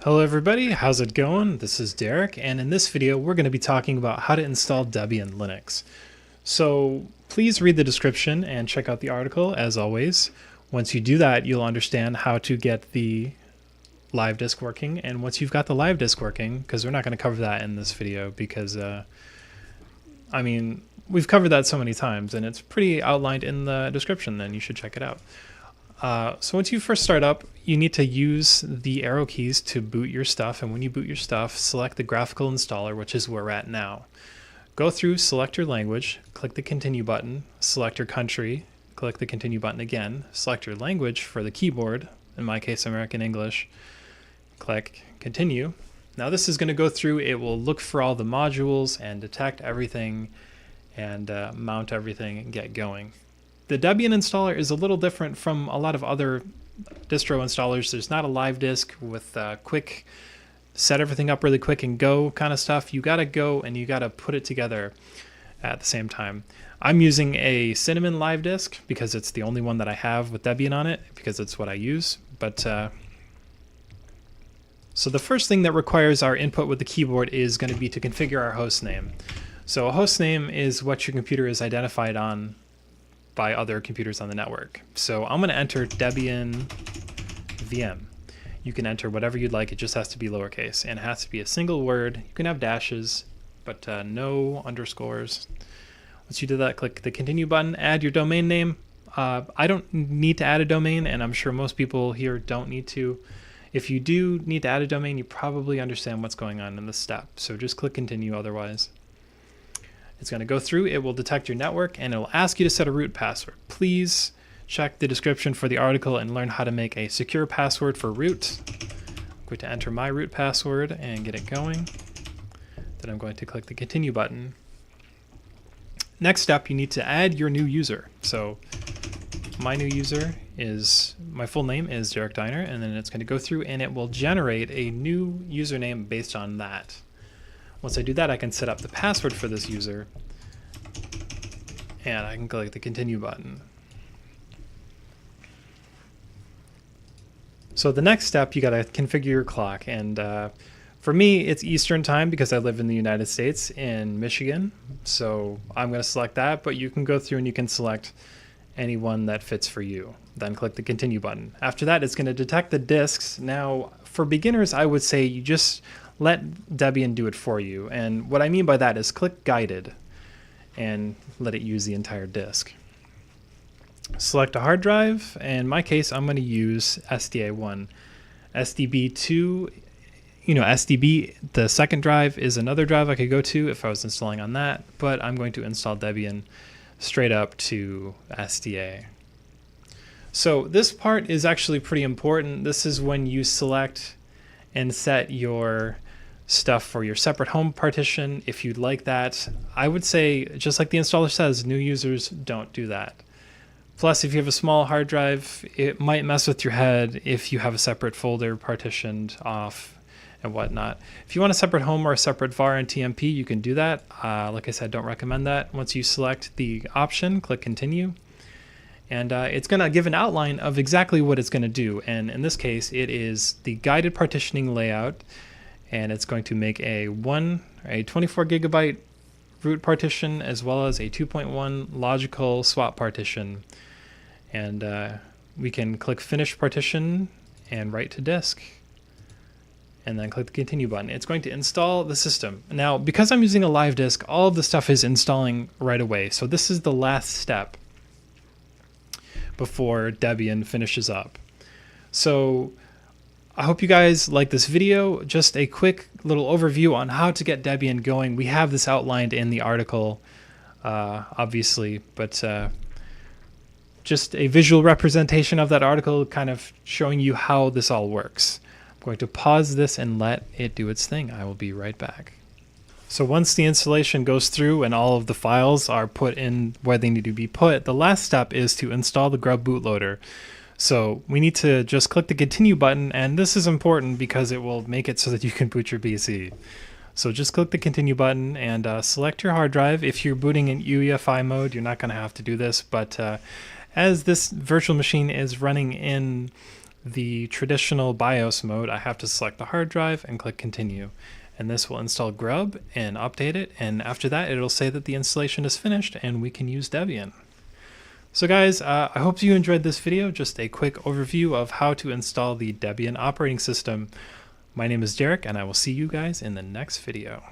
Hello everybody, how's it going? This is Derek, and in this video we're going to be talking about how to install Debian Linux. So please read the description and check out the article as always. Once you do that, you'll understand how to get the live disk working, and once you've got the live disk working, because we're not going to cover that in this video because we've covered that so many times and it's pretty outlined in the description, then you should check it out. So once you first start up, you need to use the arrow keys to boot your stuff, and when you boot your stuff, select the graphical installer, which is where we're at now. Go through, select your language, click the continue button, select your country, click the continue button again, select your language for the keyboard, in my case American English, click continue. Now this is going to go through, it will look for all the modules and detect everything and mount everything and get going. The Debian installer is a little different from a lot of other distro installers. There's not a live disk with quick set everything up really quick and go kind of stuff. You gotta go and you gotta put it together at the same time. I'm using a Cinnamon live disk because it's the only one that I have with Debian on it, because it's what I use. But so the first thing that requires our input with the keyboard is going to be to configure our host name. So a host name is what your computer is identified on by other computers on the network. So I'm going to enter Debian VM. You can enter whatever you'd like, it just has to be lowercase and it has to be a single word. You can have dashes, but no underscores. Once you do that, click the continue button, add your domain name. I don't need to add a domain, and I'm sure most people here don't need to. If you do need to add a domain, you probably understand what's going on in this step, so just click continue otherwise. It's going to go through, it will detect your network, and it will ask you to set a root password. Please check the description for the article and learn how to make a secure password for root. I'm going to enter my root password and get it going. Then I'm going to click the continue button. Next step, you need to add your new user. So my new user is, my full name is Derek Diner, and then it's going to go through and it will generate a new username based on that. Once I do that, I can set up the password for this user, and I can click the continue button. So the next step, you gotta configure your clock, and for me, it's Eastern time because I live in the United States in Michigan, so I'm gonna select that, but you can go through and you can select any one that fits for you. Then click the continue button. After that, it's gonna detect the disks. Now, for beginners, I would say you just let Debian do it for you, and what I mean by that is click guided and let it use the entire disk. Select a hard drive. In my case, I'm going to use SDA1. SDB2, SDB, the second drive, is another drive I could go to if I was installing on that, but I'm going to install Debian straight up to SDA. So this part is actually pretty important. This is when you select and set your stuff for your separate home partition. If you'd like that, I would say, just like the installer says, new users don't do that. Plus, if you have a small hard drive, it might mess with your head if you have a separate folder partitioned off and whatnot. If you want a separate home or a separate var and TMP, you can do that. Like I said, don't recommend that. Once you select the option, click continue. And it's going to give an outline of exactly what it's going to do. And in this case, it is the guided partitioning layout. And it's going to make a 24 gigabyte root partition as well as a 2.1 logical swap partition. And we can click finish partition and write to disk. And then click the continue button. It's going to install the system. Now, because I'm using a live disk, all of the stuff is installing right away. So this is the last step before Debian finishes up. So I hope you guys like this video. Just a quick little overview on how to get Debian going. We have this outlined in the article, obviously, but just a visual representation of that article, kind of showing you how this all works. I'm going to pause this and let it do its thing. I will be right back. So once the installation goes through and all of the files are put in where they need to be put, the last step is to install the grub bootloader. So we need to just click the continue button, and this is important because it will make it so that you can boot your PC. So just click the continue button and select your hard drive. If you're booting in UEFI mode, you're not going to have to do this, but as this virtual machine is running in the traditional BIOS mode, I have to select the hard drive and click continue. And this will install Grub and update it. And after that, it'll say that the installation is finished and we can use Debian. So guys, I hope you enjoyed this video, just a quick overview of how to install the Debian operating system. My name is Derek, and I will see you guys in the next video.